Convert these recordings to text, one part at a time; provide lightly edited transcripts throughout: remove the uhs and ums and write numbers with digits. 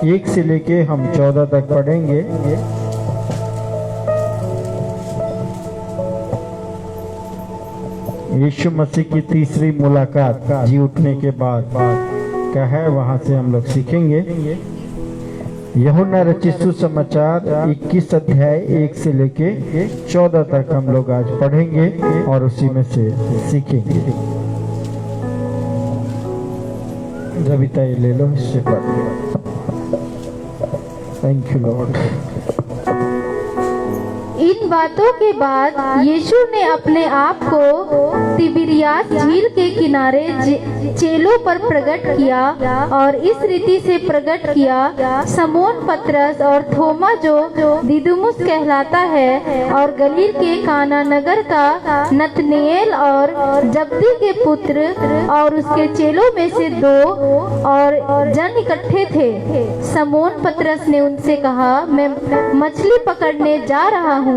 1 से लेके हम 14 तक पढ़ेंगे। यीशु मसीह की तीसरी मुलाकात जी उठने के बाद क्या है, वहां से हम लोग सीखेंगे। यूहन्ना रचित सुसमाचार 21 अध्याय 1 से लेके 14 तक हम लोग आज पढ़ेंगे और उसी में से सीखेंगे। रविता ये ले लो, इससे पढ़ लो। Thank you lord. इन बातों के बाद यीशु ने अपने आप को तिबिरियास झील के किनारे चेलों पर प्रकट किया और इस रीति से प्रकट किया। समोन पतरस और थोमा जो दिदुमुस कहलाता है और गलील के काना नगर का नतनेल और जब्दी के पुत्र और उसके चेलों में से 2 और जन इकट्ठे थे। समोन पतरस ने उनसे कहा, मैं मछली पकड़ने जा रहा हूँ।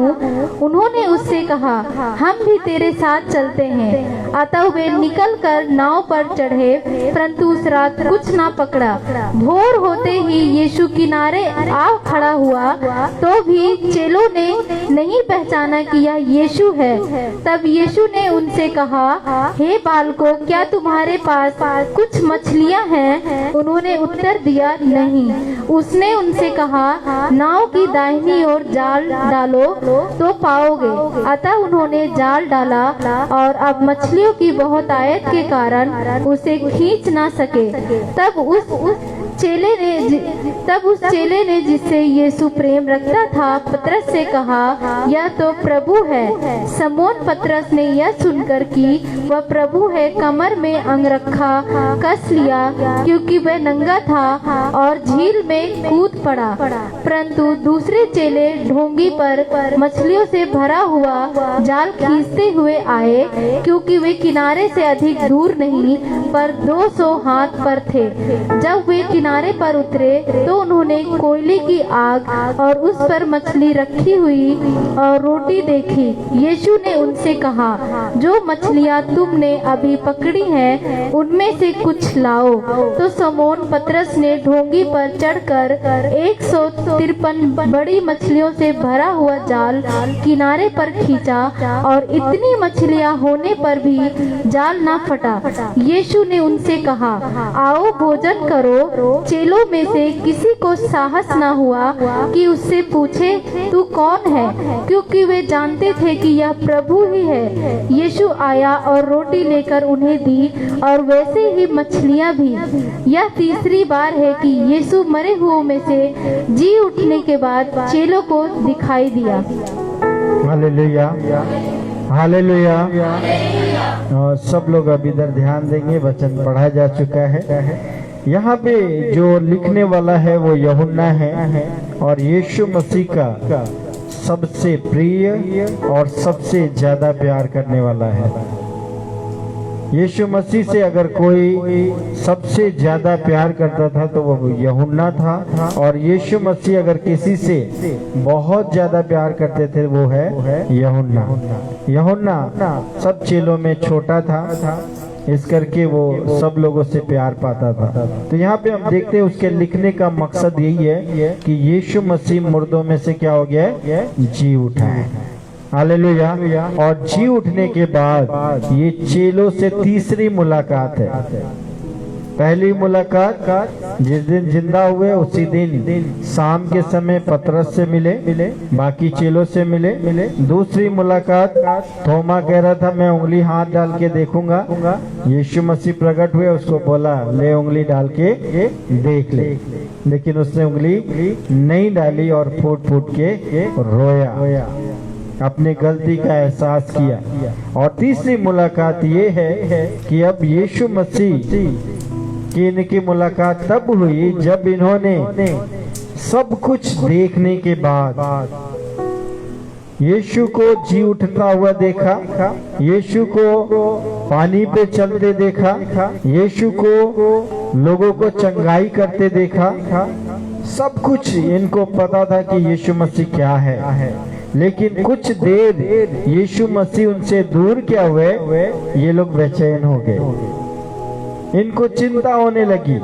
उन्होंने उससे कहा, हम भी तेरे साथ चलते हैं। अतः वे निकलकर नाव पर चढ़े, परंतु उस रात कुछ ना पकड़ा। भोर होते ही यीशु किनारे आ खड़ा हुआ, तो भी चेलों ने नहीं पहचाना कि यह यीशु है। तब यीशु ने उनसे कहा, हे बालकों, क्या तुम्हारे पास कुछ मछलियां हैं? उन्होंने उत्तर दिया, नहीं। उसने उनसे कहा, नाव की दाहिनी ओर जाल डालो तो पाओगे। अतः उन्होंने जाल डाला और अब मछलियों की बहुत आयत के कारण उसे खींच ना सके। तब उस चेले ने जिससे यीशु प्रेम रखता था पतरस से कहा, यह तो प्रभु है। समोन पतरस ने यह सुनकर कि वह प्रभु है, कमर में अंगरखा कस लिया, क्योंकि वह नंगा था, और झील में कूद पड़ा। परंतु दूसरे चेले ढोंगी पर मछलियों से भरा हुआ जाल खींचते हुए आए, क्योंकि वे किनारे से अधिक दूर नहीं पर 200 हाथ पर थे। जब वे किनारे पर उतरे तो उन्होंने कोयले की आग और उस पर मछली रखी हुई और रोटी देखी। यीशु ने उनसे कहा, जो मछलियां तुमने अभी पकड़ी हैं उनमें से कुछ लाओ। तो समोन पतरस ने ढोंगी पर चढ़कर 153 बड़ी मछलियों से भरा हुआ जाल किनारे पर खींचा, और इतनी मछलियां होने पर भी जाल ना फटा। यीशु ने उनसे कहा, आओ भोजन करो। चेलों में से किसी को साहस ना हुआ कि उससे पूछे, तू कौन है, क्योंकि वे जानते थे कि यह प्रभु ही है। यीशु आया और रोटी लेकर उन्हें दी, और वैसे ही मछलियां भी। यह तीसरी बार है कि यीशु मरे हुओं में से जी उठने के बाद चेलों को दिखाई दिया। Hallelujah, hallelujah. और सब लोग अब इधर ध्यान देंगे, वचन पढ़ा जा चुका है। यहाँ पे जो लिखने वाला है वो यूहन्ना है, और यीशु मसीह का सबसे प्रिय और सबसे ज्यादा प्यार करने वाला है। यीशु मसीह से अगर कोई सबसे ज्यादा प्यार करता था तो वो यूहन्ना था, और यीशु मसीह अगर किसी से बहुत ज्यादा प्यार करते थे वो है यूहन्ना। यूहन्ना सब चेलों में छोटा था, इस करके वो सब लोगों से प्यार पाता था। तो यहाँ पे हम देखते हैं उसके लिखने का मकसद यही है कि यीशु मसीह मुर्दों में से क्या हो गया है, जी उठा है। हालेलुया। और जी उठने के बाद ये चेलों से तीसरी मुलाकात है। पहली मुलाकात जिस दिन जिंदा हुए उसी दिन शाम के समय पतरस से मिले, बाकी चेलों से मिले। दूसरी मुलाकात थोमा कह रहा था मैं उंगली हाथ डाल के देखूंगा, यीशु मसीह प्रकट हुए, उसको बोला ले उंगली डाल के देख ले, लेकिन उसने उंगली नहीं डाली और फूट फूट के रोया, अपनी गलती का एहसास किया। और तीसरी मुलाकात ये है कि अब यीशु मसीह कि इनकी मुलाकात तब हुई जब इन्होंने सब कुछ देखने के बाद यीशु को जी उठता हुआ देखा, यीशु को पानी पे चलते देखा, यीशु को लोगों को चंगाई करते देखा। सब कुछ इनको पता था कि यीशु मसीह क्या है, लेकिन कुछ देर यीशु मसीह उनसे दूर क्या हुए, ये लोग बेचैन हो गए। इनको चिंता होने लगी,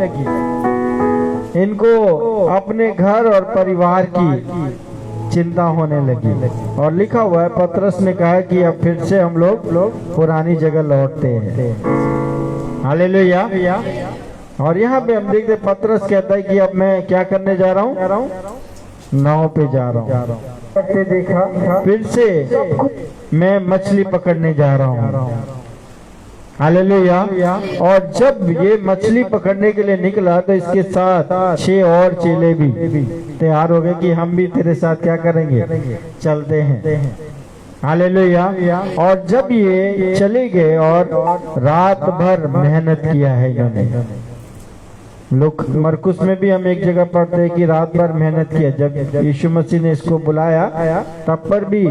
इनको अपने घर और परिवार की चिंता होने लगी। और लिखा हुआ है, पतरस ने कहा कि अब फिर से हम लोग पुरानी जगह लौटते हैं। हालेलुया। और यहाँ पे हम देखते पतरस कहता है कि अब मैं क्या करने जा रहा हूँ, नाव पे जा रहा हूँ। देखा फिर से मैं मछली पकड़ने जा रहा हूँ। हालेलुया। और जब ये मछली पकड़ने के लिए निकला तो इसके साथ 6 और चेले भी तैयार हो गए कि हम भी तेरे साथ क्या करेंगे, चलते हैं। हालेलुया। और जब ये चले गए और रात भर मेहनत किया है इन्होंने। लोग मरकुस में भी हम एक जगह पढ़ते हैं कि रात भर मेहनत किया। जब यीशु मसीह ने इसको बुलाया तब पर भी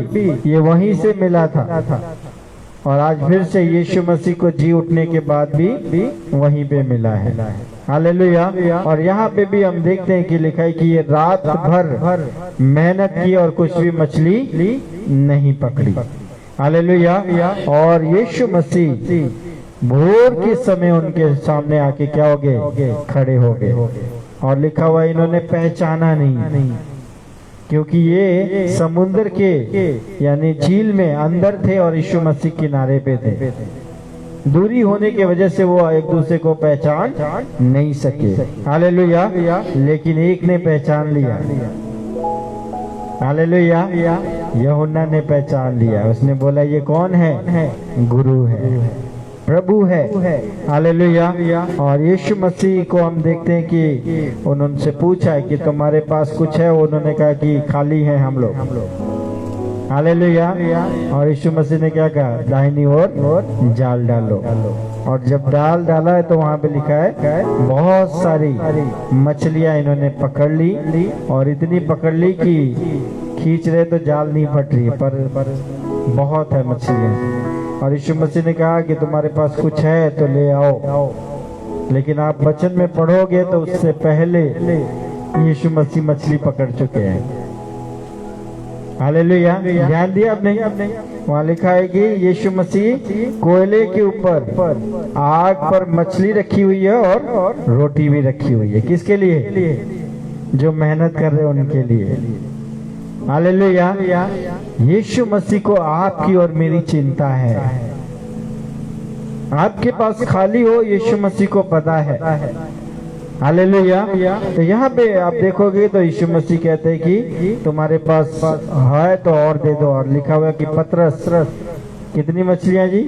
ये वहीं से मिला था, और आज फिर से यीशु मसीह को जी उठने के बाद भी वहीं पे मिला है। हालेलुया। और यहाँ पे भी हम देखते हैं कि लिखा है कि ये रात भर मेहनत की और कुछ भी मछली नहीं पकड़ी। हालेलुया। और यीशु मसीह भोर के समय उनके सामने आके क्या हो गए, खड़े हो गए। और लिखा हुआ इन्होंने पहचाना नहीं, क्योंकि ये समुद्र के यानी झील में अंदर थे और यीशु मसीह किनारे पे थे। दूरी होने की वजह से वो एक दूसरे को पहचान नहीं सके। हालेलुया। लेकिन एक ने पहचान लिया। हालेलुया। यूहन्ना ने पहचान लिया। उसने बोला ये कौन है, गुरु है, प्रभु है। हालेलुया। और यीशु मसीह को हम देखते हैं कि उन्होंने पूछा है कि तुम्हारे पास कुछ है, उन्होंने कहा कि खाली है हम लोग। हालेलुया। और यीशु मसीह ने क्या कहा, दाहिनी ओर जाल डालो। और जब जाल डाला है तो वहाँ पे लिखा है बहुत सारी मछलियाँ इन्होंने पकड़ ली, और इतनी पकड़ ली कि खींच रहे तो जाल नहीं फट रही, पर बहुत है मछलियाँ। और यीशु मसीह ने कहा कि तुम्हारे पास कुछ है तो ले आओ, लेकिन आप वचन में पढ़ोगे तो उससे पहले यीशु मसीह मछली पकड़ चुके हैं। हालेलुया। ध्यान दिया आपने, वहाँ लिखा है कि यीशु मसीह कोयले के ऊपर आग पर मछली रखी हुई है और रोटी भी रखी हुई है। किसके लिए, जो मेहनत कर रहे हैं उनके लिए। हालेलुया। यीशु मसीह को आपकी और मेरी चिंता है। आपके पास खाली हो, यीशु मसीह को पता है। हालेलुया। तो यहाँ पे आप देखोगे तो यीशु मसीह कहते हैं कि तुम्हारे पास है तो और दे दो। और लिखा हुआ कि पतरस कितनी मछलियाँ जी,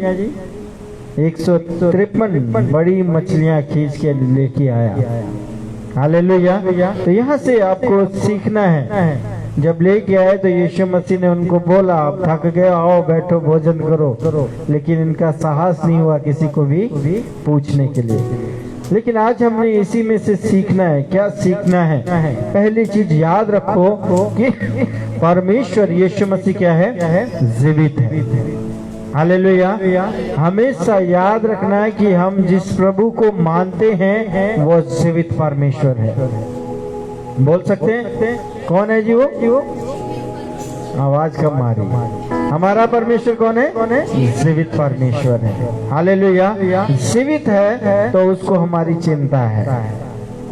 153 बड़ी मछलियाँ खींच के लेके आया। हालेलुया। तो यहाँ से आपको सीखना है, जब लेके आए तो यीशु मसीह ने उनको बोला आप थक गए, आओ बैठो भोजन करो। लेकिन इनका साहस नहीं हुआ किसी को भी पूछने के लिए। लेकिन आज हमने इसी में से सीखना है। क्या सीखना है? पहली चीज याद रखो कि परमेश्वर यीशु मसीह क्या है, जीवित है। हालेलुया। हमेशा याद रखना है कि हम जिस प्रभु को मानते हैं वो जीवित परमेश्वर है। बोल सकते हैं कौन है जी वो? आवाज कम आ रही है। हमारा परमेश्वर कौन है? जीवित परमेश्वर है। हालेलुया। जीवित है तो उसको हमारी चिंता है।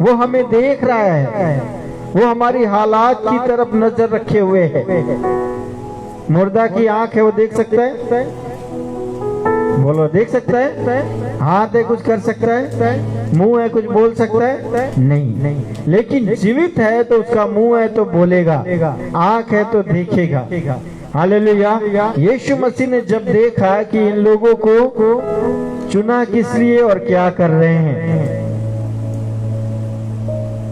वो हमें देख रहा है, वो हमारी हालात की तरफ नजर रखे हुए है। मुर्दा की आंख है, वो देख सकता है? बोलो, देख सकता है? हाथ है, कुछ कर सकता है? मुंह है, कुछ बोल सकता है? नहीं। लेकिन जीवित है तो उसका मुंह है तो बोलेगा, आंख है तो देखेगा। हालेलुया। यीशु मसीह ने जब देखा कि इन लोगों को चुना किस लिए और क्या कर रहे हैं,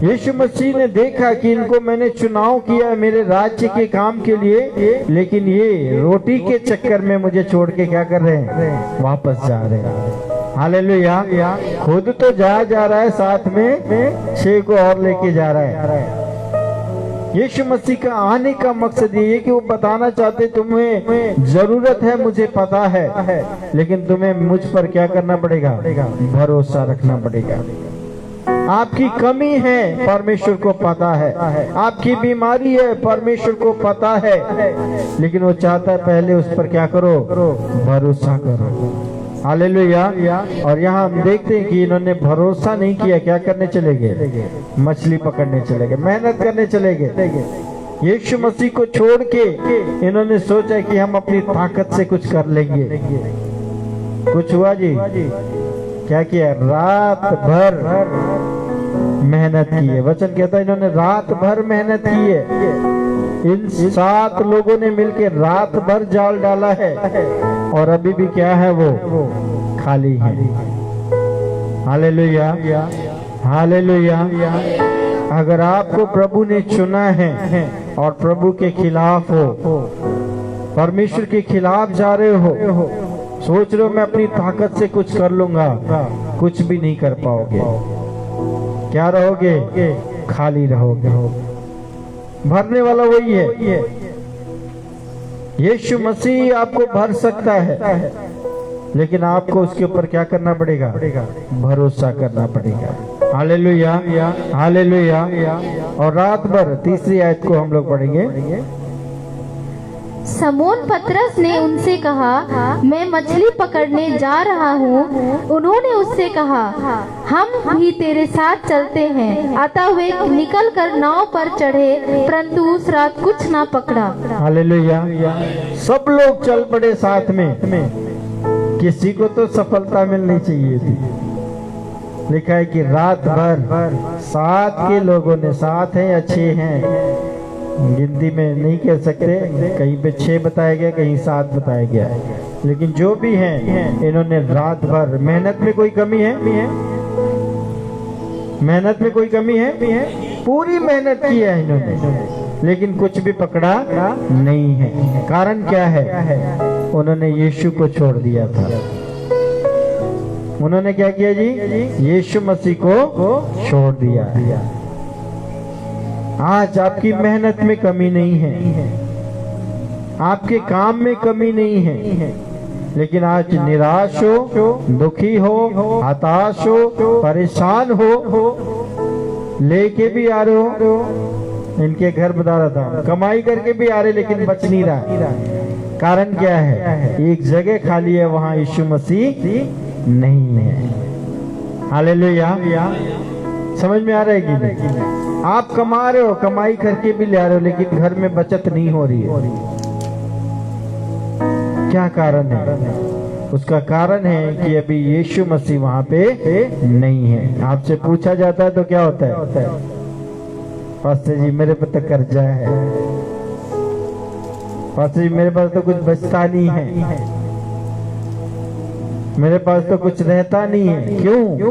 यीशु मसीह ने देखा कि इनको मैंने चुनाव किया है मेरे राज्य के काम के लिए, लेकिन ये रोटी के चक्कर में मुझे छोड़ के क्या कर रहे हैं, वापस जा रहे हैं। हालेलुया। खुद तो जा रहा है, साथ में 6 को और लेके जा रहा है। यीशु मसीह का आने का मकसद ये है कि वो बताना चाहते तुम्हें जरूरत है, मुझे पता है, लेकिन तुम्हें मुझ पर क्या करना पड़ेगा, भरोसा रखना पड़ेगा। आपकी कमी है, परमेश्वर को पता है। आपकी बीमारी है, परमेश्वर को पता है, लेकिन वो चाहता है पहले उस पर क्या करो, भरोसा करो। हालेलुया। और यहाँ हम देखते हैं कि इन्होंने भरोसा नहीं किया, क्या करने चले गए? मछली पकड़ने चले गए, मेहनत करने चले गए। यीशु मसीह को छोड़ के इन्होंने सोचा कि हम अपनी ताकत से कुछ कर लेंगे। कुछ हुआ जी? क्या किया? रात भर मेहनत की है। वचन कहता है इन्होंने रात भर मेहनत की है। इन 7 लोगों ने मिलकर रात भर जाल डाला है और अभी भी क्या है? वो खाली है। Hallelujah, hallelujah. अगर आपको प्रभु ने चुना है और प्रभु के खिलाफ हो, परमेश्वर के खिलाफ जा रहे हो, सोच रहे हो मैं अपनी ताकत से कुछ कर लूंगा, कुछ भी नहीं कर पाओगे। क्या रहोगे? खाली रहोगे। भरने वाला वही है। यीशु मसीह आपको भर सकता है, लेकिन आपको उसके ऊपर क्या करना पड़ेगा? भरोसा करना पड़ेगा। Hallelujah, hallelujah. और रात भर, तीसरी आयत को हम लोग पढ़ेंगे। समोन पतरस ने उनसे कहा, मैं मछली पकड़ने जा रहा हूँ। उन्होंने उससे कहा, हम भी तेरे साथ चलते हैं। अतः वे निकलकर नाव पर चढ़े, परंतु उस रात कुछ ना पकड़ा। हालेलुया। सब लोग चल पड़े साथ में। किसी को तो सफलता मिलनी चाहिए थी। लिखा है कि रात भर 7 के लोगों ने, 7 हैं या 6 हैं, गिनती में नहीं कह सकते, कहीं पे 6 बताया गया, कहीं 7 बताया गया, लेकिन जो भी हैं इन्होंने रात भर मेहनत में कोई कमी है? मेहनत में कोई कमी है? पूरी मेहनत की है इन्होंने, लेकिन कुछ भी पकड़ा नहीं है। कारण क्या है? उन्होंने यीशु को छोड़ दिया था। उन्होंने क्या किया जी? यीशु मसीह को छोड़ दिया। आज आपकी मेहनत में कमी नहीं है, आपके काम में कमी नहीं है, लेकिन आज निराश हो, दुखी हो, हताश हो, परेशान हो, लेके भी आ रहे हो। इनके घर बता रहा था, कमाई करके भी आ रहे लेकिन बच नहीं रहा। कारण क्या है? एक जगह खाली है, वहां यीशु मसीह नहीं है। हालेलुया। समझ में आ रहा है कि नहीं? आप कमा रहे हो, कमाई करके भी ले आ रहे हो, लेकिन घर में बचत नहीं हो रही है। क्या कारण है? उसका कारण है कि अभी यीशु मसीह वहां पे नहीं है। आपसे पूछा जाता है तो क्या होता है? पास्टर जी मेरे पर तो कर्जा है, पास्टर जी मेरे पास तो कुछ बचता नहीं है, मेरे पास तो कुछ रहता नहीं है। क्यों?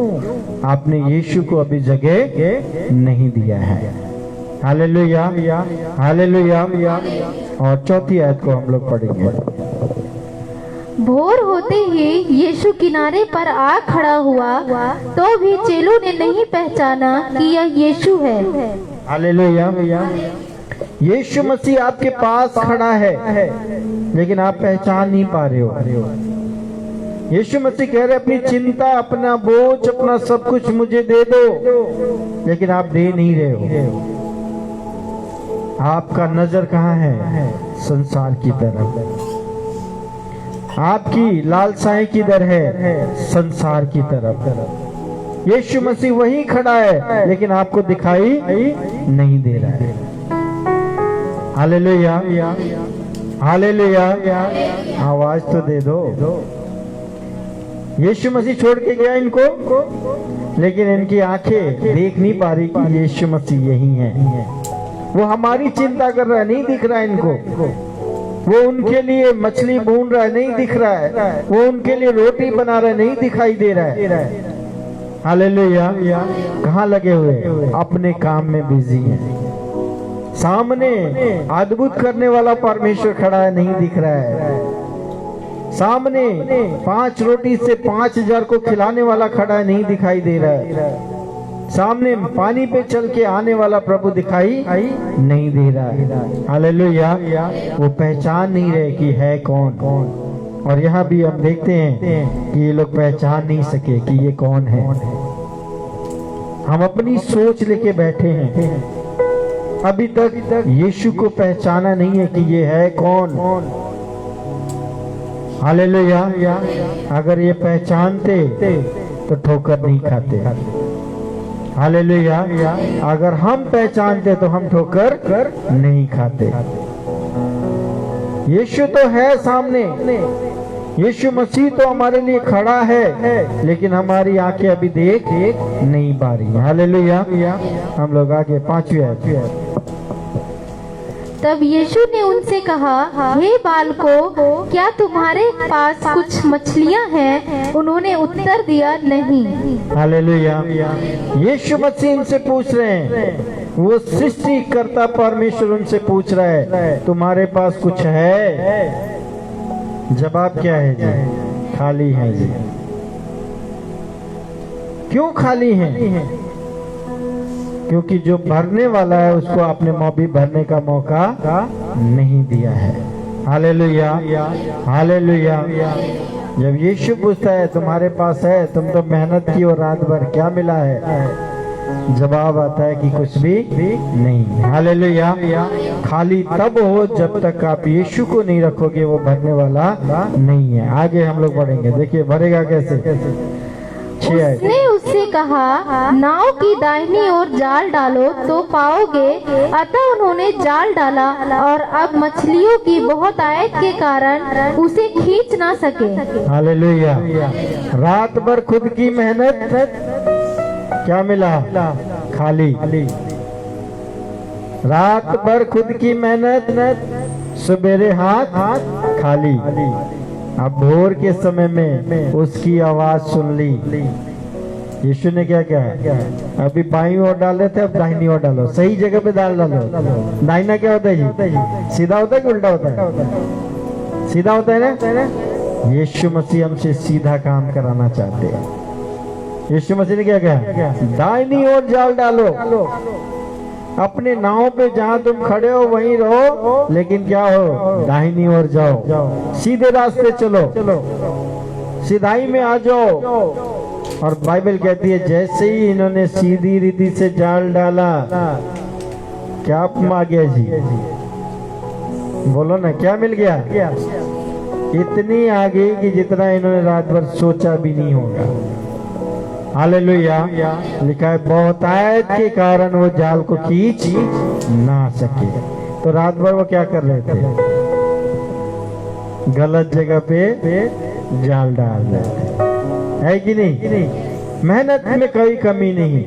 आपने यीशु को अभी जगह नहीं दिया है। Hallelujah, hallelujah. और चौथी आयत को हम लोग पढ़ेंगे। भोर होते ही यीशु किनारे पर आ खड़ा हुआ, तो भी चेलों ने नहीं पहचाना कि यह यीशु है। हालेलुया। यीशु मसीह आपके पास खड़ा है, लेकिन आप पहचान नहीं पा रहे हो। यीशु मसीह कह रहे अपनी चिंता, अपना बोझ, अपना सब कुछ मुझे दे दो, लेकिन आप दे नहीं रहे हो। आपका नजर कहाँ है? संसार की तरफ। आपकी लालसाएं किधर है? संसार की तरफ। यीशु मसीह वहीं खड़ा है, लेकिन आपको दिखाई नहीं दे रहा है। Hallelujah, hallelujah. आवाज तो दे दो। यीशु मसीह छोड़ के गया इनको, लेकिन इनकी आंखें देख नहीं पा रही कि यीशु मसीह यही है। वो हमारी चिंता कर रहा है, नहीं दिख रहा है इनको। वो उनके लिए मछली भून रहा है, नहीं दिख रहा है। वो उनके लिए रोटी बना रहा है, नहीं दिखाई दे रहा है। हालेलुया। कहाँ लगे हुए? अपने काम में बिजी हैं। सामने अद्भुत करने वाला परमेश्वर खड़ा है, नहीं दिख रहा है। सामने 5 रोटी से 5000 को खिलाने वाला खड़ा है, नहीं दिखाई दे रहा है। सामने पानी पे चल के आने वाला प्रभु दिखाई नहीं दे रहा है। हालेलुया। वो पहचान नहीं रहे कि है कौन। और यहाँ भी हम देखते हैं कि ये लोग पहचान नहीं सके कि ये कौन है। हम अपनी सोच लेके बैठे हैं, अभी तक यीशु को पहचाना नहीं है कि ये है कौन। हालेलुया। अगर ये पहचानते तो ठोकर नहीं खाते। हालेलुया। अगर हम पहचानते तो हम ठोकर नहीं खाते। यीशु तो है सामने, यीशु मसीह तो हमारे लिए खड़ा है, लेकिन हमारी आंखें अभी देख नहीं पा रही। हालेलुया। हम लोग आगे 5वीं आयत। तब यीशु ने उनसे कहा, हे बालकों, क्या तुम्हारे पास कुछ मछलियां हैं? उन्होंने उत्तर दिया, नहीं। हालेलुया। यीशु मसीह इनसे पूछ रहे हैं, वो सृष्टिकर्ता परमेश्वर उनसे पूछ रहा है, तुम्हारे पास कुछ है? जवाब क्या है जी? खाली है जी। क्यों खाली है? क्योंकि जो भरने वाला है उसको आपने भी भरने का मौका नहीं दिया है। हालेलुया। हालेलुया। जब यीशु पूछता है तुम्हारे पास है, तुम तो मेहनत की और रात भर, क्या मिला है? जवाब आता है कि कुछ भी नहीं। हालेलुया। खाली तब हो जब तक आप यीशु को नहीं रखोगे, वो भरने वाला नहीं है। आगे हम लोग बढ़ेंगे, देखिए भरेगा कैसे। उसने उससे कहा, नाव की दाहिनी ओर जाल डालो तो पाओगे। अतः उन्होंने जाल डाला और अब मछलियों की बहुत आयत के कारण उसे खींच ना सके। हालेलुया। रात भर खुद की मेहनत, क्या मिला? खाली। रात भर खुद की मेहनत, सवेरे हाथ खाली। अब भोर के समय में उसकी आवाज सुन ली। यीशु ने क्या कहा? अभी बाईं ओर डाल रहे थे, अब दाहिनी ओर डालो। सही जगह पे डाल डालो। दाहिना क्या होता है जी? सीधा होता है कि उल्टा होता है? सीधा होता है ना। यीशु मसीह हमसे सीधा काम कराना चाहते हैं। यीशु मसीह ने क्या कहा? दाहिनी ओर जाल डालो। अपने नाव पे जहाँ तुम खड़े हो वहीं रहो, लेकिन क्या हो? दाहिनी ओर जाओ, सीधे रास्ते चलो, सीधाई में आ जाओ। और बाइबल कहती है जैसे ही इन्होंने सीधी रीति से जाल डाला, क्या आ गया जी? बोलो ना, क्या मिल गया? इतनी आगे कि जितना इन्होंने रात भर सोचा भी नहीं होगा। हालेलुया। लिखा है बहुतायत के कारण वो जाल को खींच ना सके। तो रात भर वो क्या कर रहे थे? गलत जगह पे जाल डाल रहे थे, है कि नहीं? मेहनत में कोई कमी नहीं,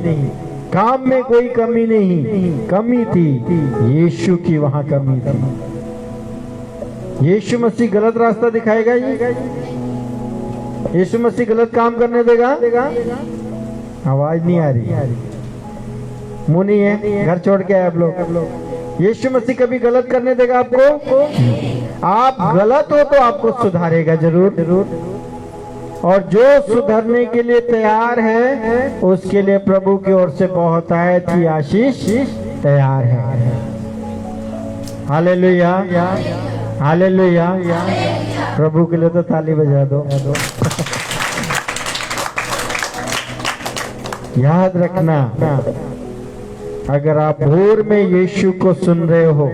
काम में कोई कमी नहीं, कमी थी यीशु की, वहां कमी थी। यीशु मसीह गलत रास्ता दिखाएगा? यीशु मसीह गलत काम करने देगा? आवाज नहीं आ रही, मुंह नहीं है, घर छोड़ के आए आप लोग। यीशु मसीह कभी गलत करने देगा आपको? आप गलत हो तो आपको सुधारेगा जरूर। और जो सुधरने के लिए तैयार है उसके लिए प्रभु की ओर से बहुत ही आशीष तैयार है। हालेलुया। हालेलुया। प्रभु के लिए तो ताली बजा दो। याद रखना, अगर आप भोर में यीशु को सुन रहे हो,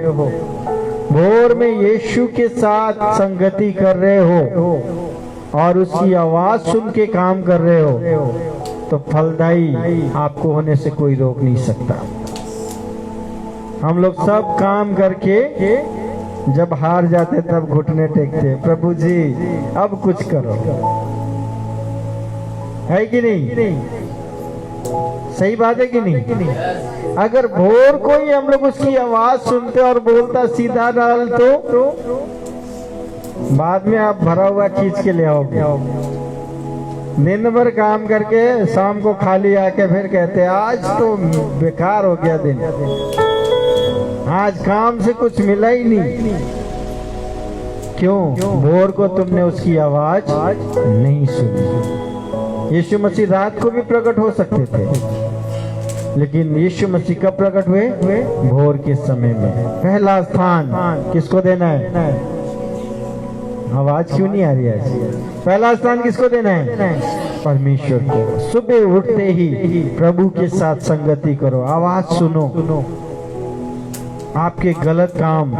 भोर में यीशु के साथ संगति कर रहे हो और उसकी आवाज सुन के काम कर रहे हो, तो फलदायी आपको होने से कोई रोक नहीं सकता। हम लोग सब काम करके जब हार जाते तब घुटने टेकते, प्रभु जी अब कुछ करो, है कि नहीं? सही बात है कि नहीं? अगर भोर को ही हम लोग उसकी आवाज सुनते और बोलता सीधा डाल, तो बाद में आप भरा हुआ खींच के ले आओगे। दिन भर काम करके शाम को खाली आके फिर कहते आज तो बेकार हो गया दिन, आज काम से कुछ मिला ही नहीं। क्यों? भोर को तुमने उसकी आवाज नहीं सुनी। यीशु मसीह रात को भी प्रकट हो सकते थे, लेकिन यीशु मसीह कब प्रकट हुए? भोर के समय में। पहला स्थान किसको देना है? आवाज क्यों नहीं आ रही है? पहला स्थान किसको देना है? परमेश्वर को। सुबह उठते ही प्रभु के साथ संगति करो, आवाज सुनो, आपके गलत काम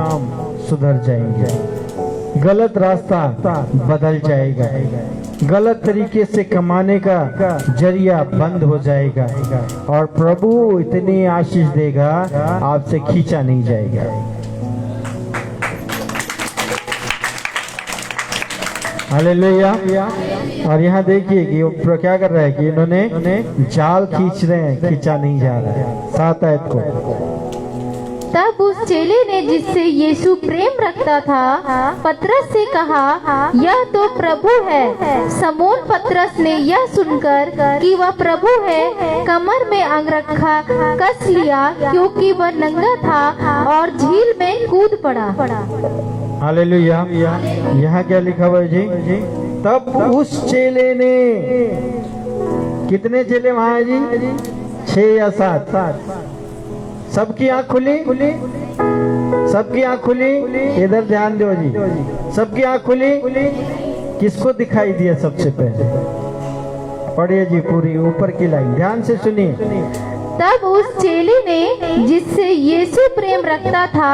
सुधर जाएंगे। गलत रास्ता बदल जाएगा, गलत तरीके से कमाने का जरिया बंद हो जाएगा और प्रभु इतनी आशीष देगा आपसे खींचा नहीं जाएगा। हालेलुया। और यहाँ देखिए कि वो क्या कर रहा है कि इन्होंने जाल खींच रहे हैं, खींचा नहीं जा रहा है। 7 आयत को। तब उस चेले ने जिससे यीशु प्रेम रखता था पतरस से कहा, यह तो प्रभु है। समौन पतरस ने यह सुनकर कि वह प्रभु है कमर में अंगरखा कस लिया, क्योंकि वह नंगा था और झील में कूद पड़ा। हालेलुया। यहाँ क्या लिखा हुआ है जी? तब उस चेले ने, कितने चेले वहां है जी? 6 या 7? सबकी आंख खुली, सबकी आंख खुली। इधर ध्यान दो जी, सबकी आंख खुली। किसको दिखाई दिया सबसे पहले? पढ़िए जी पूरी ऊपर की लाइन, ध्यान से सुनिए। तब उस चेले ने जिससे यीशु प्रेम रखता था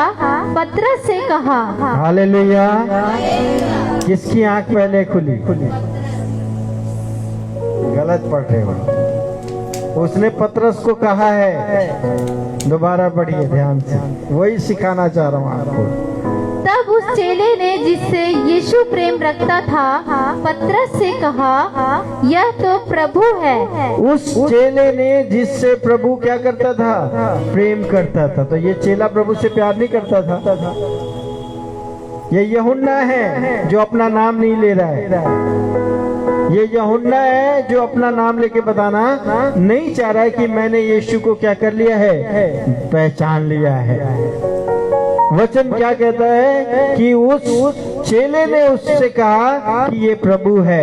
पतरस से कहा। हालेलुया। किसकी आंख पहले खुली? गलत पढ़ रहे हो। उसने पतरस को कहा है, दोबारा पढ़िए ध्यान से, वही सिखाना चाह रहा हूँ आपको। तब उस चेले ने जिससे यीशु प्रेम रखता था पतरस से कहा, यह तो प्रभु है। उस चेले ने जिससे प्रभु क्या करता था? प्रेम करता था। तो ये चेला प्रभु से प्यार नहीं करता था। ये यूहन्ना है जो अपना नाम नहीं ले रहा है। ये यूहन्ना है जो अपना नाम लेके बताना नहीं चाह रहा है कि मैंने यीशु को क्या कर लिया है? पहचान लिया है। वचन क्या कहता है कि उस चेले ने उससे कहा कि ये प्रभु है,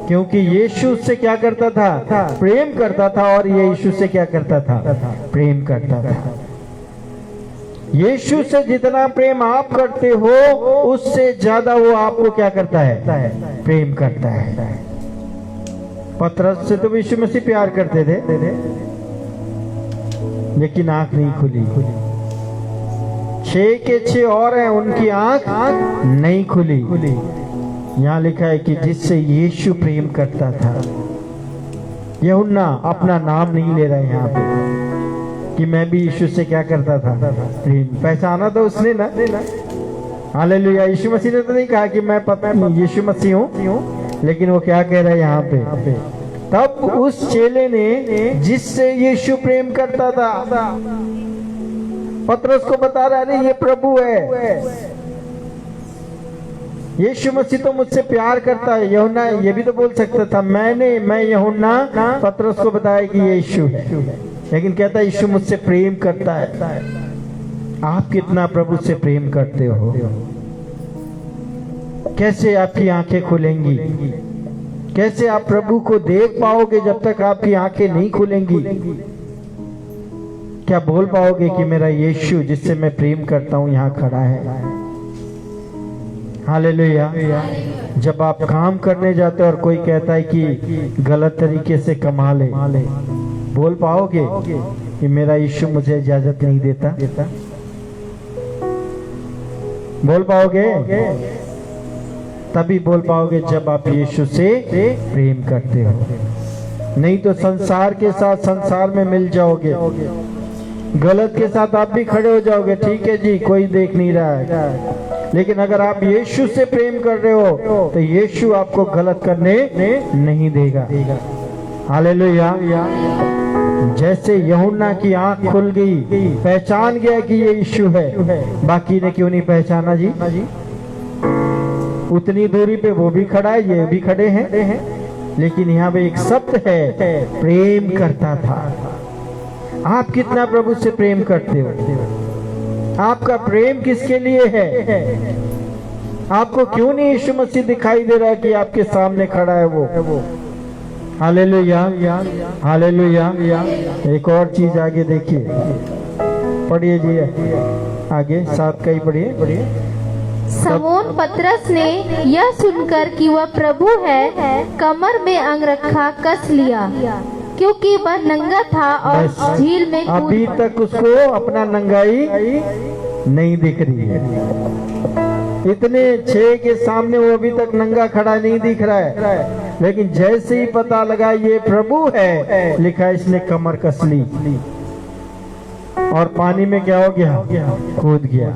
क्योंकि यीशु उससे क्या करता था? प्रेम करता था। और ये यीशु से क्या करता था? प्रेम करता था। यीशु से जितना प्रेम आप करते हो उससे ज्यादा वो आपको क्या करता है? प्रेम करता है। पतरस से तो यीशु मसीह प्यार करते थे, लेकिन आंख नहीं खुली। 6 के 6 और हैं, उनकी आंख नहीं खुली। यहाँ लिखा है कि जिससे यीशु प्रेम करता था। यूहन्ना अपना नाम नहीं ले रहा है यहाँ पे कि मैं भी यीशु से क्या करता था? प्रेम। पहचाना तो उसने ना। हालेलुया। यीशु मसीह ने तो नहीं कहा कि मैं यीशु मसीह हूँ, लेकिन वो क्या कह रहा है यहाँ पे? तब उस चेले ने जिससे यीशु प्रेम करता था पतरस को बता रहा है, ये प्रभु है। यीशु मसीह तो मुझसे प्यार करता है। यूहन्ना ये भी तो बोल सकता था, मैं यूहन्ना पतरस को बताया कि ये यीशु है, लेकिन कहता है यीशु मुझसे प्रेम करता है। आप कितना प्रभु से प्रेम करते हो? कैसे आपकी आंखें खुलेंगी? कैसे आप प्रभु को देख पाओगे जब तक आपकी आंखें नहीं खुलेंगी? क्या बोल पाओगे कि मेरा यीशु जिससे मैं प्रेम करता हूं यहाँ खड़ा है? हालेलुया। जब आप काम करने जाते हो और कोई कहता है कि गलत तरीके से कमा ले, बोल पाओगे कि मेरा यीशु मुझे इजाजत नहीं देता? बोल पाओगे? तभी बोल पाओगे जब आप यीशु से प्रेम करते हो। नहीं तो संसार के साथ संसार में मिल जाओगे, गलत के साथ आप भी खड़े हो जाओगे। ठीक है जी, कोई देख नहीं रहा है, लेकिन अगर आप यीशु से प्रेम कर रहे हो तो यीशु आपको गलत करने नहीं देगा। हालेलुया। जैसे यूहन्ना की आंख खुल गई, पहचान गया कि ये यीशु है, बाकी ने क्यों नहीं पहचाना जी? उतनी दूरी पे वो भी खड़ा है, ये भी खड़े हैं, लेकिन यहाँ पे एक शब्द है, प्रेम करता था। आप कितना प्रभु से प्रेम करते हो? आपका प्रेम किसके लिए है? आपको क्यों नहीं यीशु मसीह दिखाई दे रहा है कि आपके सामने खड़ा है वो? Hallelujah, hallelujah. एक और चीज आगे देखिए, पढ़िए जी आगे 7 का ही पढ़िए। समौन पतरस ने यह सुनकर कि वह प्रभु है कमर में अंगरखा कस लिया, क्योंकि वह नंगा था और झील में कूद अभी तक उसको अपना नंगाई नहीं दिख रही है। इतने 6 के सामने वो अभी तक नंगा खड़ा नहीं दिख रहा है, लेकिन जैसे ही पता लगा ये प्रभु है, लिखा इसने कमर कस ली और पानी में क्या हो गया, कूद गया।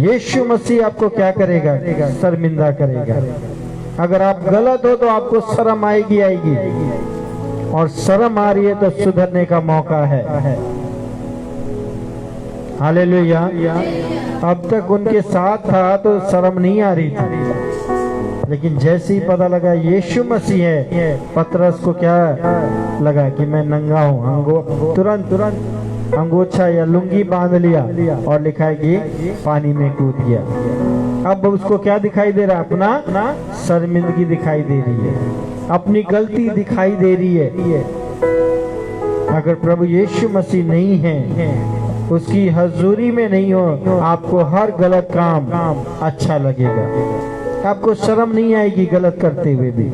यीशु मसीह आपको क्या करेगा, शर्मिंदा करेगा। अगर आप गलत हो तो आपको शर्म आएगी, और शर्म आ रही है तो सुधरने का मौका है। हालेलुया। अब तक उनके साथ था तो शर्म नहीं आ रही थी, लेकिन जैसे ही पता लगा यीशु मसीह है, पतरस को क्या लगा कि मैं नंगा हूँ, तुरंत अंगोछा या लुंगी बांध लिया और लिखा है कि पानी में कूद गया। अब उसको क्या दिखाई दे रहा है, अपना शर्मिंदगी दिखाई दे रही है, अपनी गलती दिखाई दे रही है। अगर प्रभु यीशु मसीह नहीं है, उसकी हजूरी में नहीं हो, आपको हर गलत काम अच्छा लगेगा, आपको शर्म नहीं आएगी गलत करते हुए भी।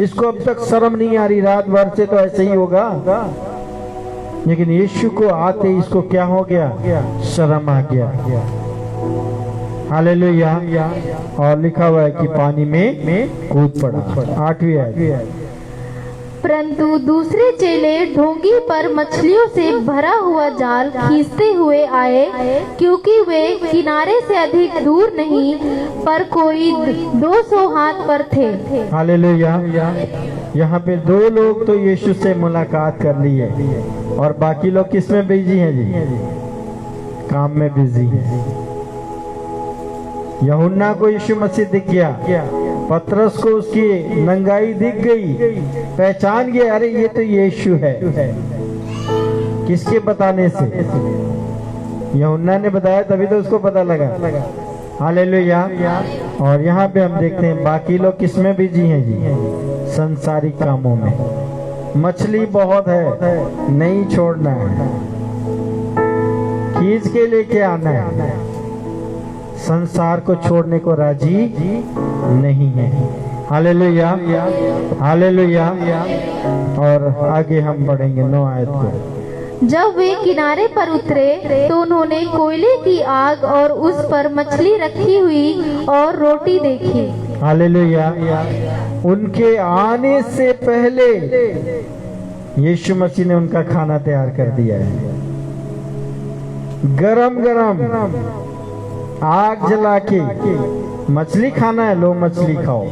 इसको अब तक शर्म नहीं आ रही, रात भर से तो ऐसे ही होगा, लेकिन यीशु को आते इसको क्या हो गया, शर्म आ गया। हालेलुया। और लिखा हुआ है कि पानी में कूद पड़ा। 8वीं आयत। परंतु दूसरे चेले ढोंगी पर मछलियों से भरा हुआ जाल खींचते हुए आए, क्योंकि वे किनारे से अधिक दूर नहीं पर कोई 200 हाथ पर थे। हालेलुया। यहाँ पे 2 लोग तो यीशु से मुलाकात कर ली है, और बाकी लोग किस में बिजी हैं जी, काम में बिजी है। यूहन्ना को यीशु मसीह दिख गया, पतरस को उसकी नंगाई दिख गई, पहचान गया, अरे ये तो यीशु है। किसके बताने से, यूहन्ना ने बताया, तभी तो उसको पता लगा। हालेलुया। और यहाँ पे हम देखते हैं बाकी लोग किस में बिजी हैं जी, संसारिक कामों में। मछली बहुत है, नहीं छोड़ना है, खींच के लेके आना है, संसार को छोड़ने को राजी नहीं है। हालेलुया। हालेलुया। और आगे हम बढ़ेंगे 9 आयत को। जब वे किनारे पर उतरे तो उन्होंने कोयले की आग और उस पर मछली रखी हुई और रोटी देखी। हालेलुया। उनके आने से पहले यीशु मसीह ने उनका खाना तैयार कर दिया है, गरम गरम आग जला के। मछली खाना है, लो मछली खाओ।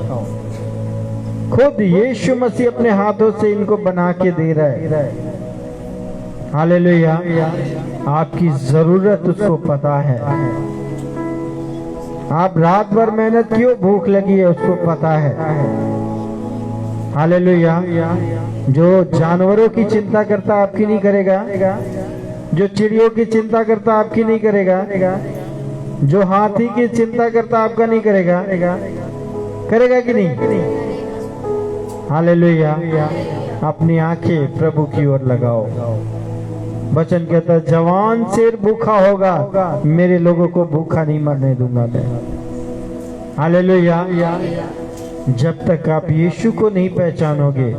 खुद यीशु मसीह अपने हाथों से इनको बना के दे रहा है। हालेलुया। आपकी जरूरत उसको पता है, आप रात भर मेहनत क्यों, भूख लगी है, उसको पता है। हालेलुया। जो जानवरों की चिंता करता आपकी नहीं करेगा, जो चिड़ियों की चिंता करता आपकी नहीं करेगा, जो हाथी की चिंता करता आपका नहीं करेगा, करेगा कि नहीं। हालेलुया। अपनी आंखें प्रभु की ओर लगाओ। वचन कहता है, जवान शेर भूखा होगा, मेरे लोगों को भूखा नहीं मरने दूंगा मैं। हालेलुया। जब तक आप यीशु को नहीं पहचानोगे,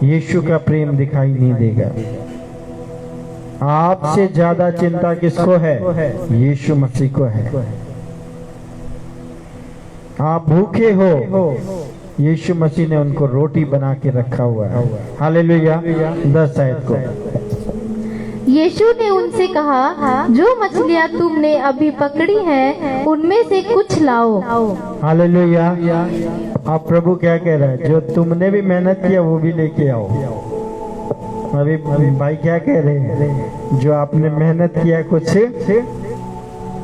यीशु का प्रेम दिखाई नहीं देगा। आपसे ज्यादा चिंता किसको है, यीशु मसीह को है। आप भूखे हो, यीशु मसीह ने उनको रोटी बना के रखा हुआ है। हालेलुया। 10 आयत को। यीशु ने उनसे कहा, जो मछलियाँ तुमने अभी पकड़ी हैं, उनमें से कुछ लाओ। हालेलुया। आप प्रभु क्या कह रहा है, जो तुमने भी मेहनत किया वो भी लेके आओ। अभी भाई क्या कह रहे हैं, जो आपने मेहनत किया कुछ,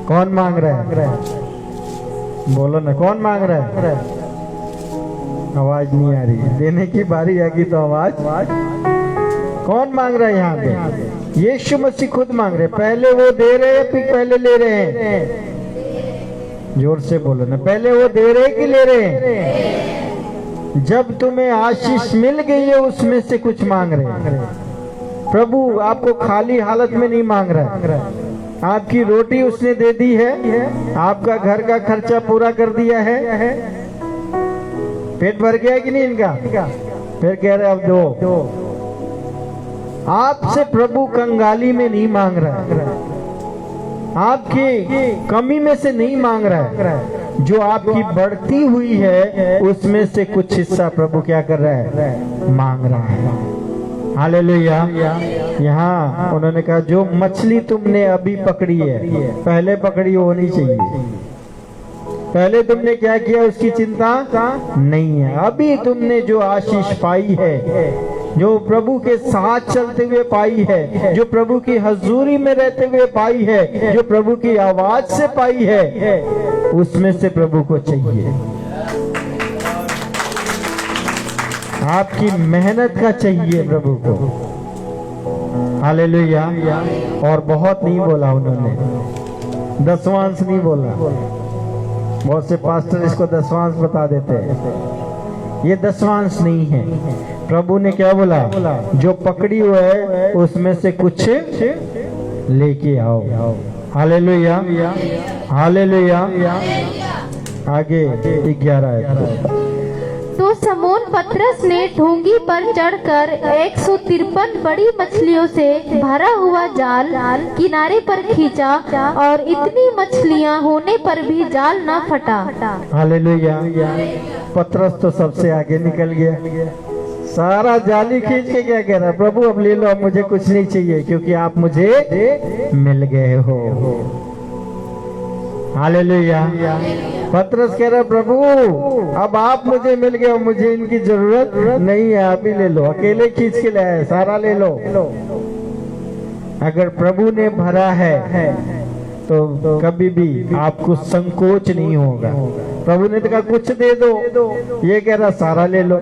कौन मांग रहा है, बोलो ना, कौन मांग रहा है। आवाज नहीं आ रही है, देने की बारी आएगी तो आवाज। कौन मांग रहा है यहाँ पे, यीशु मसीह खुद मांग रहे। पहले वो दे रहे हैं फिर पहले ले रहे हैं, जोर से बोलो ना, पहले वो दे रहे कि ले रहे हैं। जब तुम्हें आशीष मिल गई है उसमें से कुछ मांग रहे हैं। प्रभु आपको खाली हालत में नहीं मांग रहा है, आपकी रोटी उसने दे दी है, आपका घर का खर्चा पूरा कर दिया है। पेट भर गया कि नहीं इनका, फिर कह रहे अब दो। आपसे प्रभु कंगाली में नहीं मांग रहा है, आपकी कमी में से नहीं मांग रहा है, जो आपकी बढ़ती हुई है उसमें से कुछ हिस्सा प्रभु क्या कर रहा है, मांग रहा है। हालेलुया। यहाँ उन्होंने कहा जो मछली तुमने अभी पकड़ी है, पहले पकड़ी होनी चाहिए। पहले तुमने क्या किया उसकी चिंता नहीं है। अभी तुमने जो आशीष पाई है, जो प्रभु के साथ चलते हुए पाई है, जो प्रभु की हजूरी में रहते हुए पाई है, जो प्रभु की आवाज से पाई है, उसमें से प्रभु को चाहिए। आपकी मेहनत का चाहिए प्रभु को। हालेलुया। और बहुत नहीं बोला उन्होंने, दसवांश नहीं बोला। बहुत से पास्टर इसको दसवांश बता देते हैं, ये दसवांश नहीं है। प्रभु ने क्या बोला, जो पकड़ी हुआ है उसमें से कुछ लेके आओ। Hallelujah, hallelujah. आगे 11। तो समौन पतरस ने ढोंगी पर चढ़कर 153 बड़ी मछलियों से भरा हुआ जाल किनारे पर खींचा, और इतनी मछलियां होने पर भी जाल न फटा। हालेलुया। पतरस तो सबसे आगे निकल गया, सारा जाली खींच के क्या कह रहा है, प्रभु अब ले लो, अब मुझे कुछ नहीं चाहिए क्योंकि आप मुझे मिल गए हो। हालेलुया। पतरस कह रहा प्रभु अब आप मुझे मिल गए, मुझे इनकी जरूरत नहीं है, आप ही ले लो, अकेले खींच के ले आए, सारा ले लो। अगर प्रभु ने भरा है तो कभी भी आपको संकोच नहीं होगा। प्रभु ने तो कहा कुछ दे दो, ये कह रहा सारा ले लो।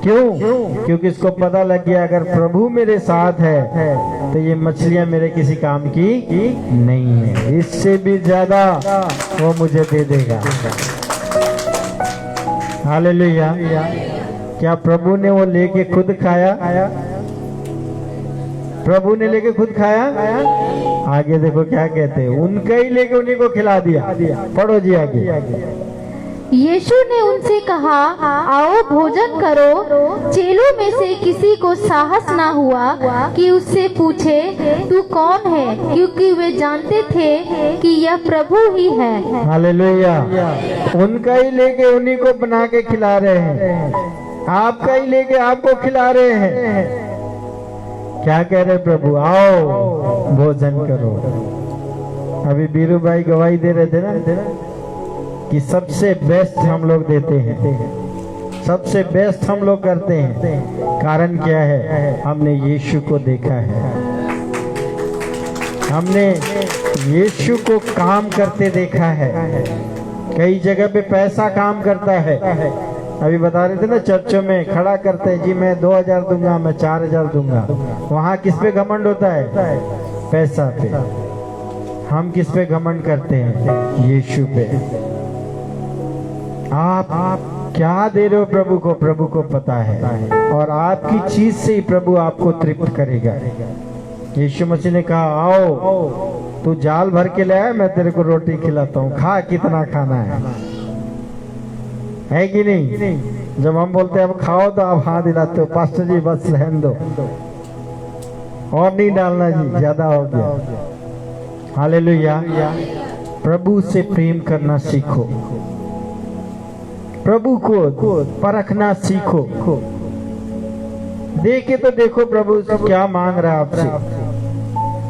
क्यों? क्योंकि इसको पता लग गया अगर प्रभु मेरे साथ है तो ये मछलियां मेरे किसी काम की नहीं है, इससे भी ज्यादा वो मुझे दे देगा। हालेलुया। क्या प्रभु ने वो लेके खुद खाया? प्रभु ने लेके खुद खाया? आगे देखो क्या कहते हैं, उनका ही लेके उन्हीं को खिला दिया। पढ़ो जी आगे। यीशु ने उनसे कहा, आओ भोजन करो। चेलों में से किसी को साहस ना हुआ कि उससे पूछे तू कौन है, क्योंकि वे जानते थे कि यह प्रभु ही है। हालेलुया। उनका ही लेके उन्हीं को बना के खिला रहे हैं, आपका ही लेके आपको खिला रहे हैं। क्या कह रहे प्रभु, आओ भोजन करो। अभी बीरू भाई गवाही दे रहे थे ना कि सबसे बेस्ट हम लोग देते हैं, सबसे बेस्ट हम लोग करते हैं। कारण क्या है? हमने यीशु को देखा है, हमने यीशु को काम करते देखा है। कई जगह पे पैसा काम करता है। अभी बता रहे थे ना, चर्चों में खड़ा करते हैं, जी मैं 2000 दूंगा, मैं 4000 दूंगा। वहाँ किस पे घमंड होता है? पैसा पे। हम किस पे घमंड करते हैं? यीशु पे। आप क्या दे रहे हो प्रभु को? प्रभु को पता है, और आपकी चीज से ही प्रभु आपको तृप्त करेगा। यीशु मसीह ने कहा, आओ तू जाल भर के ले आया, मैं तेरे को रोटी खिलाता हूँ, खा कितना खाना है कि नहीं? जब हम बोलते हैं अब खाओ तो आप हाथ हिलाते हो, पास्टर जी बस रहने दो, और नहीं डालना जी, ज्यादा हो गया। हालेलुया। प्रभु से प्रेम करना सीखो, प्रभु को परखना सीखो। देखे तो देखो प्रभु क्या मांग रहा है आपसे।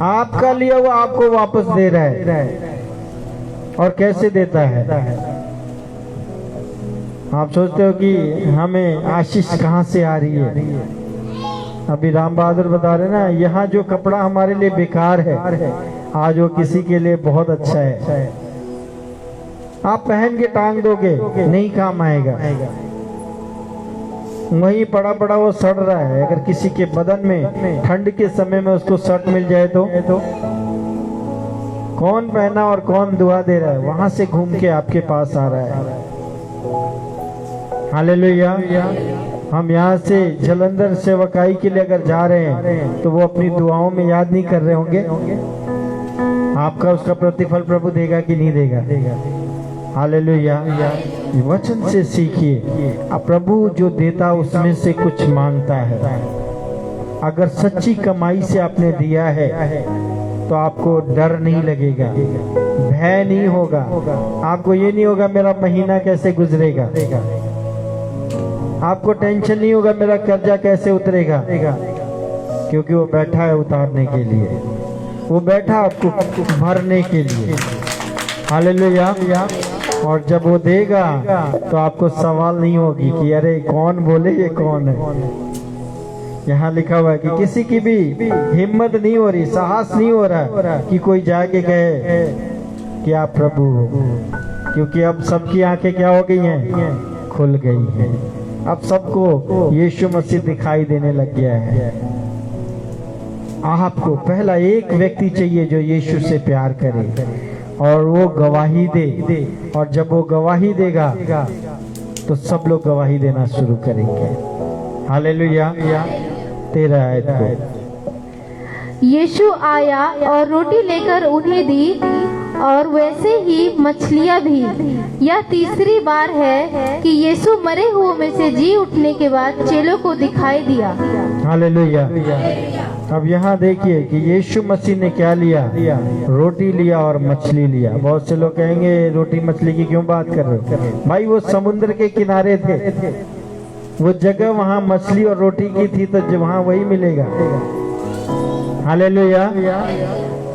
आपका लिया हुआ आपको वापस दे रहा है, और कैसे देता है? आप सोचते हो कि हमें आशीष कहाँ से आ रही है? अभी राम बहादुर बता रहे ना, यहाँ जो कपड़ा हमारे लिए बेकार है आज वो किसी के लिए बहुत अच्छा है। आप पहन के टांग दोगे, नहीं काम आएगा। वहीं पड़ा पड़ा वो सड़ रहा है, अगर किसी के बदन में ठंड के समय में उसको शर्ट मिल जाए तो कौन पहना और कौन दुआ दे रहा है? वहां से घूम के आपके पास आ रहा है। हालेलुया। हम यहाँ से जलंधर सेवकाई के लिए अगर जा रहे हैं तो वो अपनी दुआओं में याद नहीं कर रहे होंगे? आपका उसका प्रतिफल प्रभु देगा कि नहीं देगा? हालेलुया। वचन से सीखिए, अब प्रभु जो देता उसमें से कुछ मांगता है। अगर सच्ची कमाई से आपने दिया है तो आपको डर नहीं लगेगा, भय नहीं होगा, आपको ये नहीं होगा मेरा महीना कैसे गुजरेगा, आपको टेंशन नहीं होगा मेरा कर्जा कैसे उतरेगा, क्योंकि वो बैठा है उतारने के लिए, वो बैठा आपको भरने के लिए। हालेलुया। और जब वो देगा तो आपको सवाल नहीं होगी कि अरे कौन बोले ये कौन है। यहाँ लिखा हुआ है कि किसी की भी हिम्मत नहीं हो रही, साहस नहीं हो रहा कि कोई जाके कहे कि आप प्रभु हो, क्योंकि अब सबकी आंखें क्या हो गई हैं, खुल गई हैं। अब सबको यीशु मसीह दिखाई देने लग गया है। आपको पहला एक व्यक्ति चाहिए जो यीशु से प्यार करे और वो गवाही दे, और जब वो गवाही देगा तो सब लोग गवाही देना शुरू करेंगे। हालेलुया। 13 आयत को। यीशु आया और रोटी लेकर उन्हें दी और वैसे ही मछलियां भी। यह तीसरी बार है कि यीशु मरे हुओं में से जी उठने के बाद चेलों को दिखाई दिया। हालेलुया। अब यहाँ देखिए कि यीशु मसीह ने क्या लिया, रोटी लिया और मछली लिया। बहुत से लोग कहेंगे रोटी मछली की क्यों बात कर रहे हो भाई, वो समुद्र के किनारे थे, वो जगह वहाँ मछली और रोटी की थी, तो वहाँ वही मिलेगा। हालेलुया।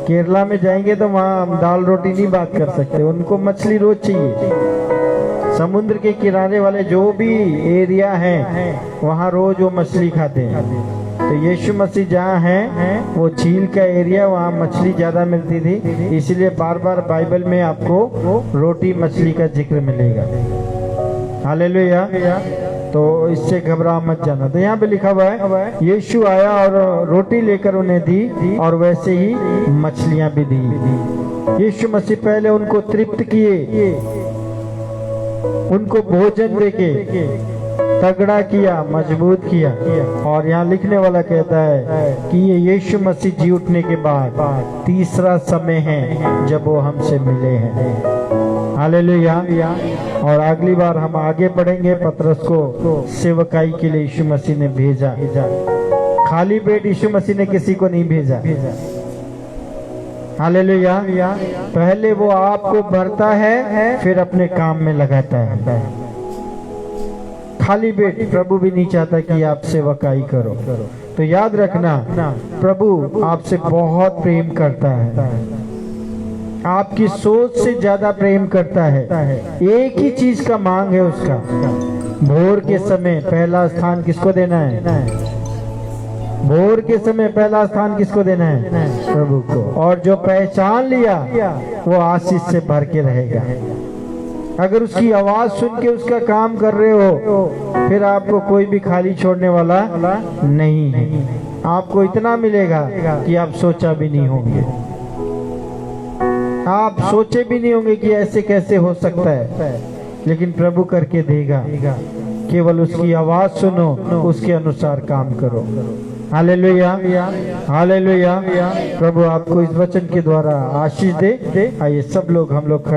केरला में जाएंगे तो वहाँ हम दाल रोटी नहीं बात कर सकते, उनको मछली रोज चाहिए। समुद्र के किनारे वाले जो भी एरिया हैं वहाँ रोज वो मछली खाते हैं। तो यीशु मसीह जहाँ हैं वो झील का एरिया, वहाँ मछली ज्यादा मिलती थी, इसलिए बार बार बाइबल में आपको रोटी मछली का जिक्र मिलेगा। हालेलुया। तो इससे घबरा मत जाना। तो यहाँ पे लिखा हुआ है यीशु आया और रोटी लेकर उन्हें दी और वैसे ही मछलियां भी दी। यीशु मसीह पहले उनको तृप्त किए, उनको भोजन देके तगड़ा किया, मजबूत किया। और यहाँ लिखने वाला कहता है कि ये यीशु मसीह जी उठने के बाद तीसरा समय है जब वो हमसे मिले हैं। हालेलुया। और अगली बार हम आगे बढ़ेंगे। पतरस को सेवकाई के लिए यीशु मसीह ने भेजा, खाली पेट यीशु मसीह ने किसी को नहीं भेजा। हालेलुया। पहले वो आपको भरता है, फिर अपने काम में लगाता है। खाली पेट प्रभु भी नहीं चाहता कि आप सेवकाई करो। तो याद रखना, प्रभु आपसे बहुत प्रेम करता है, आपकी सोच से ज्यादा प्रेम करता है। एक ही चीज का मांग है उसका, भोर के समय पहला स्थान किसको देना है? भोर के समय पहला स्थान किसको देना है? प्रभु को। और जो पहचान लिया वो आशीष से भर के रहेगा। अगर उसकी आवाज सुन के उसका काम कर रहे हो, फिर आपको कोई भी खाली छोड़ने वाला नहीं है। आपको इतना मिलेगा कि आप सोचा भी नहीं होंगे, आप सोचे भी नहीं होंगे कि ऐसे कैसे हो सकता है, लेकिन प्रभु करके देगा। केवल उसकी आवाज सुनो, उसके अनुसार काम करो। हालेलुया। हालेलुया। प्रभु आपको इस वचन के द्वारा आशीष दे। आइए सब लोग हम लोग